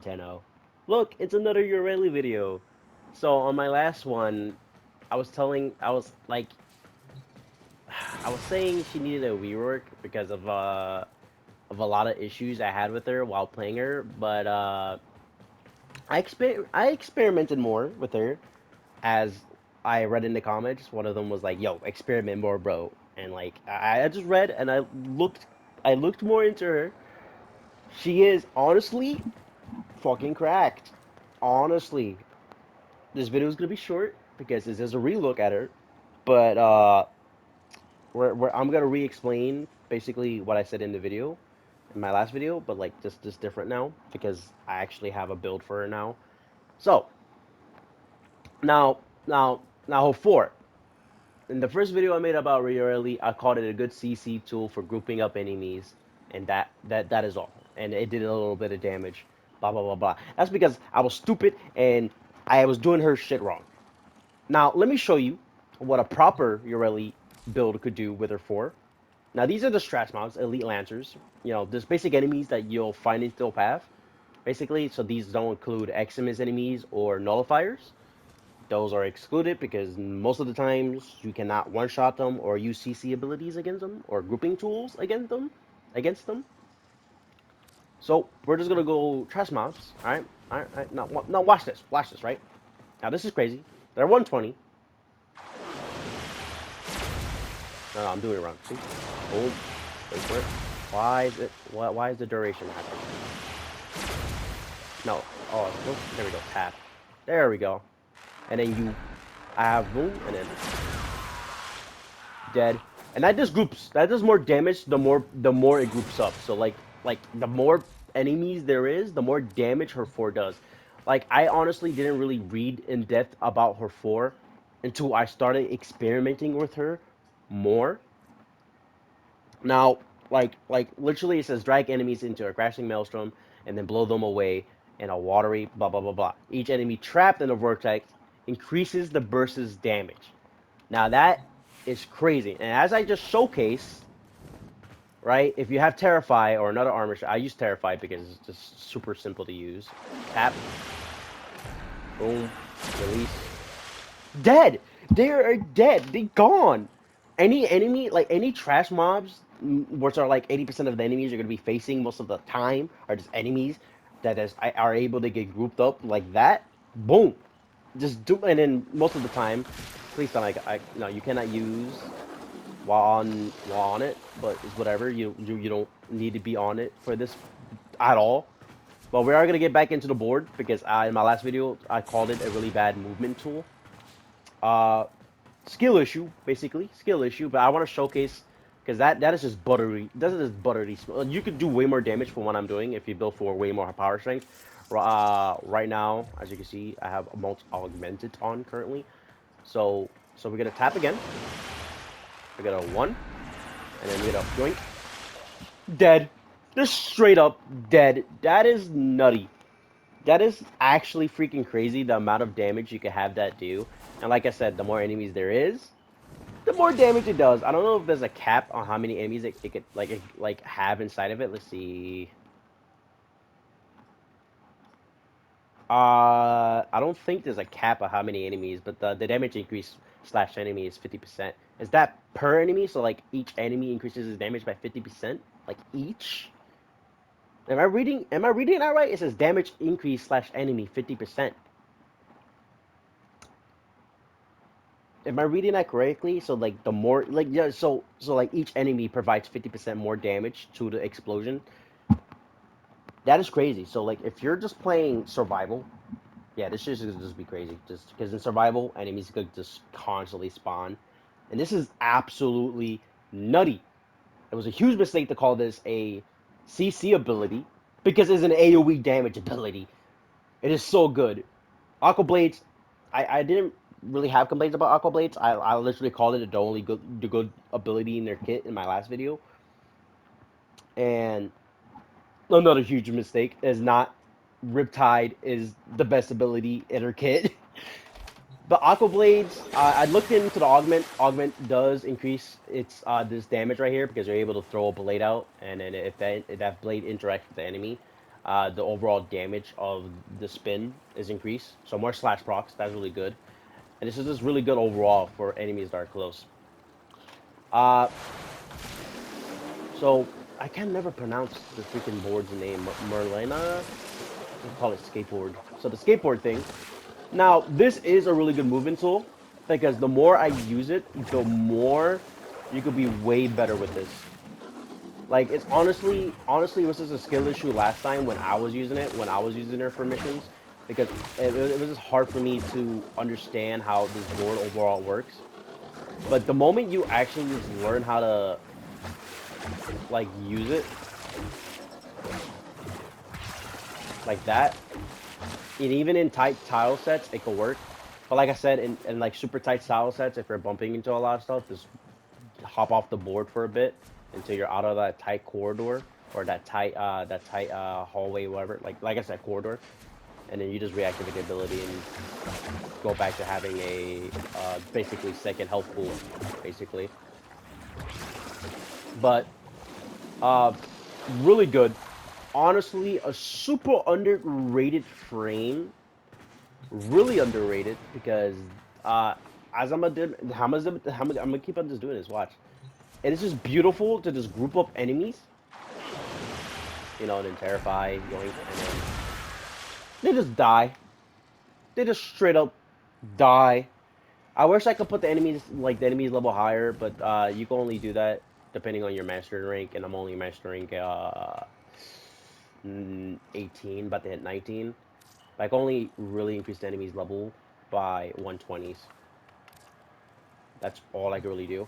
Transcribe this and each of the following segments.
Centeno. Look, it's another Yareli video. So on my last one, I was like, I was saying she needed a rework because of a lot of issues I had with her while playing her. But I experimented more with her as I read in the comments. One of them was like, "Yo, experiment more, bro." And like I just read and I looked more into her. She is honestly fucking cracked. Honestly, this video is gonna be short because this is a relook at her. But I'm gonna re-explain basically what I said in the video, in my last video, but like just different now because I actually have a build for her now. So now now now four. In the first video I made about Redefining, I called it a good CC tool for grouping up enemies, and that is all. And it did a little bit of damage. Blah blah blah blah. That's because I was stupid and I was doing her shit wrong. Now let me show you what a proper Yareli build could do with her four. Now these are the strat mobs, elite lancers. You know, there's basic enemies that you'll find in Steel Path. Basically, so these don't include Eximus enemies or nullifiers. Those are excluded because most of the times you cannot one-shot them or use CC abilities against them or grouping tools against them. Against them. So we're just gonna go trash mobs. All right, all right, all right. Now watch this. Watch this. Right now, this is crazy. They're 120. No, I'm doing it wrong. See? Boom. Wait for it. Why is it? Why is the duration happening? No. Oh, there we go. Tap. There we go. And then I have boom, and then dead. And that just groups. That does more damage. The more it groups up. So like the more enemies there is, the more damage her four does. Like I honestly didn't really read in depth about her four until I started experimenting with her more. Now, like literally, it says drag enemies into a crashing maelstrom and then blow them away in a watery blah blah blah blah. Each enemy trapped in a vortex increases the burst's damage. Now that is crazy. And as I just showcased, right? If you have Terrify or another armor, I use Terrify because it's just super simple to use. Tap, boom, release, dead. They are dead. They gone. Any enemy, like any trash mobs, which are like 80% of the enemies you're gonna be facing most of the time, are just enemies that are able to get grouped up like that. Boom, just do. And then most of the time, please don't like no, you cannot use while on it, but it's whatever. You don't need to be on it for this at all. But we are gonna get back into the board because in my last video I called it a really bad movement tool. Uh, skill issue, basically skill issue. But I want to showcase because that is just buttery. That is just buttery. You could do way more damage for what I'm doing if you build for way more power strength. Right now, as you can see, I have multi augmented on currently. So we're gonna tap again. We're gonna one, and then we're gonna yoink. Dead. Just straight up dead. That is nutty. That is actually freaking crazy the amount of damage you can have that do. And like I said, the more enemies there is, the more damage it does. I don't know if there's a cap on how many enemies it could like have inside of it. Let's see. I don't think there's a cap of how many enemies, but the damage increase slash enemy is 50%. Is that per enemy? So like each enemy increases its damage by 50%, like each. Am I reading that right? It says damage increase slash enemy 50%. Am I reading that correctly? So like the more like yeah, so like each enemy provides 50% more damage to the explosion. That is crazy. So like if you're just playing survival, yeah, this shit is just be crazy. Just because in survival, enemies could just constantly spawn, and this is absolutely nutty. It was a huge mistake to call this a CC ability because it's an AOE damage ability. It is so good. Aqua Blades, I didn't really have complaints about Aqua Blades. I literally called it the only good ability in their kit in my last video. And another huge mistake is not Riptide is the best ability in her kit. But Aqua Blades, I looked into the augment. Augment does increase its this damage right here because you're able to throw a blade out, and then if that blade interacts with the enemy, The overall damage of the spin is increased. So more slash procs. That's really good. And this is just really good overall for enemies that are close. Uh, so I can never pronounce the freaking board's name. Merlina? We call it skateboard. So the skateboard thing. Now, this is a really good movement tool because the more I use it, the more you could be way better with this. Like it's honestly, it was just a skill issue last time when I was using it, when I was using it for missions, because it was just hard for me to understand how this board overall works. But the moment you actually just learn how to like use it like that, and even in tight tile sets, it could work. But like I said, in like super tight tile sets, if you're bumping into a lot of stuff, just hop off the board for a bit until you're out of that tight corridor or that tight hallway, whatever. Like I said, corridor, and then you just reactivate the ability and go back to having a basically second health pool, basically. But uh, really good. Honestly, a super underrated frame. Really underrated because uh, as I'm gonna do, I'm gonna keep on just doing this. Watch. And it's just beautiful to just group up enemies, you know, and then terrify, yoink, and then they just die. They just straight up die. I wish I could put the enemies like the enemies level higher, but you can only do that depending on your master rank, and I'm only mastering 18, about to hit 19. But I can only really increase the enemies level by 120s. That's all I can really do.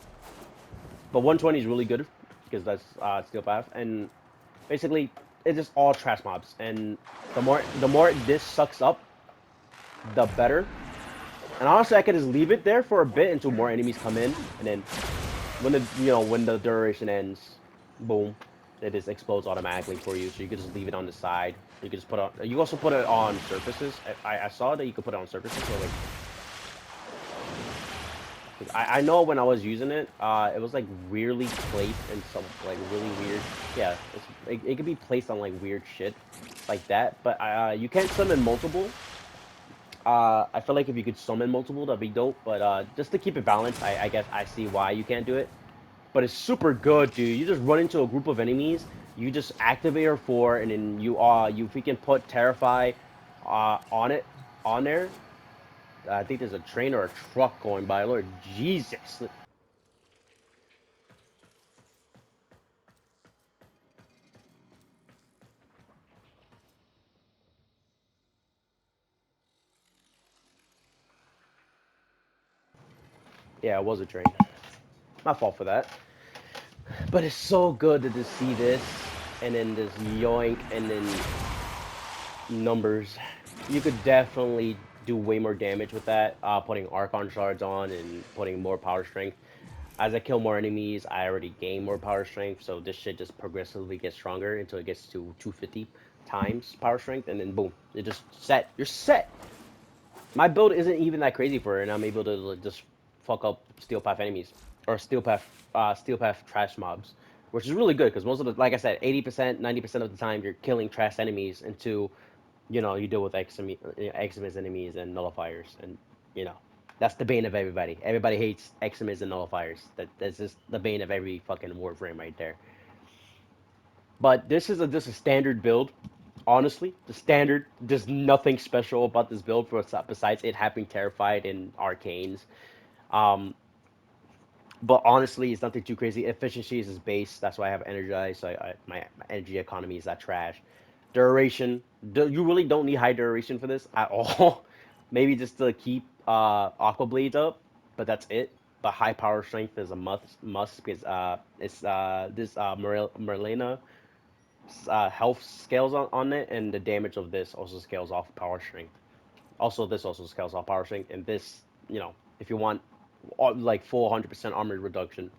But 120 is really good because that's steel path, and basically it's just all trash mobs. And the more this sucks up, the better. And honestly, I could just leave it there for a bit until more enemies come in, and then when the duration ends, boom, it just explodes automatically for you. So you could just leave it on the side. You could just put on. You also put it on surfaces. I saw that you could put it on surfaces. So like, I know when I was using it, it was like weirdly placed in some like really weird. Yeah, it could be placed on like weird shit like that. But you can't summon multiple. I feel like if you could summon multiple, that'd be dope. But just to keep it balanced, I guess I see why you can't do it. But it's super good, dude. You just run into a group of enemies, you just activate R4, and then you freaking put Terrify on it on there. I think there's a train or a truck going by. Lord Jesus. Yeah, it was a train. My fault for that. But it's so good to just see this, and then this yoink, and then numbers. You could definitely do way more damage with that, putting Archon shards on and putting more power strength. As I kill more enemies, I already gain more power strength, so this shit just progressively gets stronger until it gets to 250 times power strength, and then boom, it just set. You're set. My build isn't even that crazy for it, and I'm able to like, just fuck up steel path enemies or steel path trash mobs, which is really good because most of the, like I said, 80%, 90% of the time you're killing trash enemies until you deal with Eximus enemies and nullifiers, and you know that's the bane of everybody. Everybody hates Eximus and nullifiers. That's just the bane of every fucking warframe right there. But this is just a standard build. Honestly, the standard. There's nothing special about this build besides it having terrified in arcanes. Um, but honestly, it's nothing too crazy. Efficiency is his base. That's why I have energized. So my energy economy is that trash. Duration. You really don't need high duration for this at all. Maybe just to keep Aqua Blades up, but that's it. But high power strength is a must because it's this Merlina health scales on it, and the damage of this also scales off power strength. Also, this also scales off power strength, and this, if you want like full 100% armor reduction,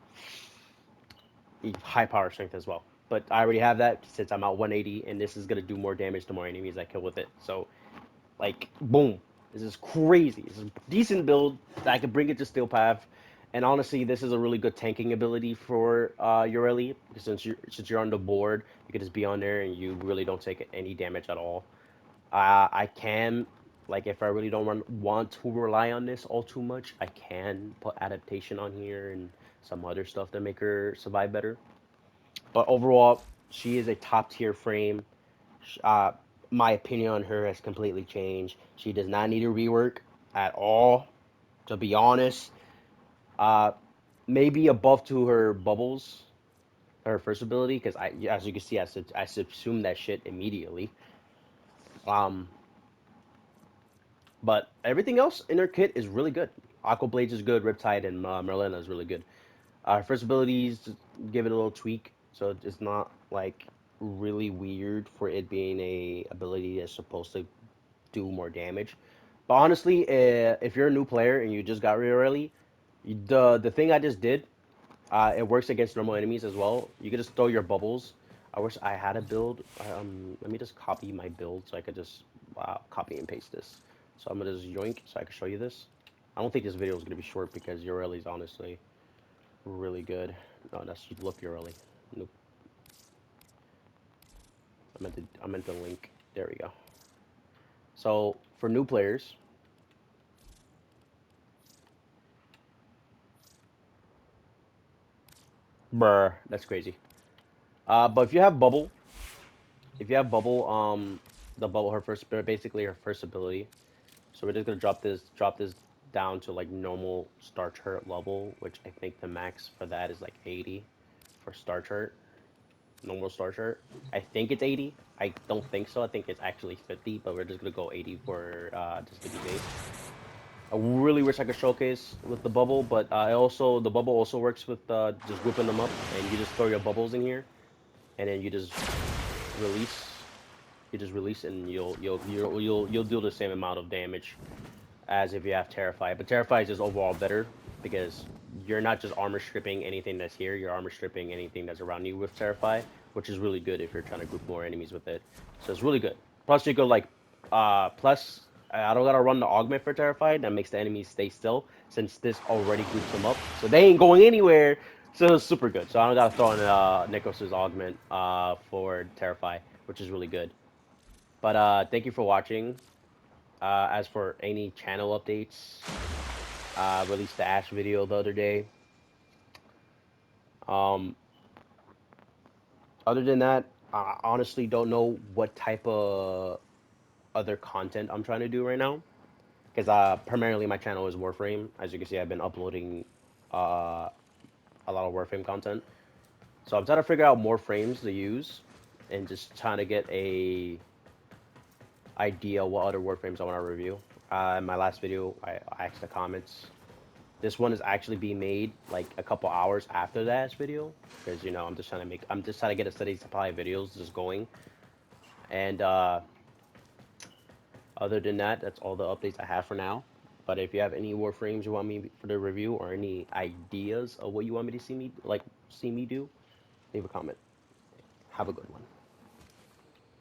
high power strength as well. But I already have that since I'm at 180, and this is gonna do more damage to more enemies I kill with it. So, like, boom, this is crazy. It's a decent build. I could bring it to Steel Path, And honestly, this is a really good tanking ability for Yareli, because since you're on the board, you can just be on there and you really don't take any damage at all. I can, like, if I really don't want to rely on this all too much, I can put adaptation on here and some other stuff to make her survive better. But overall, she is a top tier frame. Uh, my opinion on her has completely changed. She does not need a rework at all, to be honest. Uh, Maybe a buff to her bubbles, her first ability, because as you can see, I subsumed that shit immediately. Um, but everything else in her kit is really good. Aqua Blades is good. Riptide and Merlina is really good. Her first abilities just give it a little tweak, so it's not like really weird for it being a ability that's supposed to do more damage. But honestly, if you're a new player and you just got real early, the thing I just did, it works against normal enemies as well. You can just throw your bubbles. I wish I had a build. Let me just copy my build so I could just copy and paste this. So I'm gonna just yoink so I can show you this. I don't think this video is gonna be short because Yoreli's honestly really good. No, that's you look Yoreli. Nope. I meant the link. There we go. So for new players, brr, that's crazy. But if you have bubble, the bubble her first, basically her first ability. So we're just gonna drop this down to like normal star chart level, which I think the max for that is like 80 for star chart, normal star chart. I think it's 80. I don't think so. I think it's actually 50, but we're just gonna go 80 for just to be safe. I really wish I could showcase with the bubble, but the bubble also works with just whipping them up, and you just throw your bubbles in here, and then release. You just release, and you'll deal the same amount of damage as if you have Terrify. But Terrify is just overall better because you're not just armor stripping anything that's here, you're armor stripping anything that's around you with Terrify, which is really good if you're trying to group more enemies with it. So it's really good. Plus you go like plus I don't gotta run the augment for Terrified, that makes the enemies stay still since this already groups them up. So they ain't going anywhere. So it's super good. So I don't gotta throw in Nikos's augment for Terrify, which is really good. But thank you for watching. As for any channel updates, released the Ash video the other day. Um, Other than that, I honestly don't know what type of other content I'm trying to do right now. Because primarily my channel is Warframe. As you can see, I've been uploading uh, a lot of Warframe content. So I'm trying to figure out more frames to use and just trying to get a idea what other Warframes I want to review. In my last video, I asked the comments. This one is actually being made like a couple hours after that video because I'm just trying to get a steady supply of videos just going. And other than that, that's all the updates I have for now. But if you have any Warframes you want me for the review or any ideas of what you want me to see me do, leave a comment. Have a good one.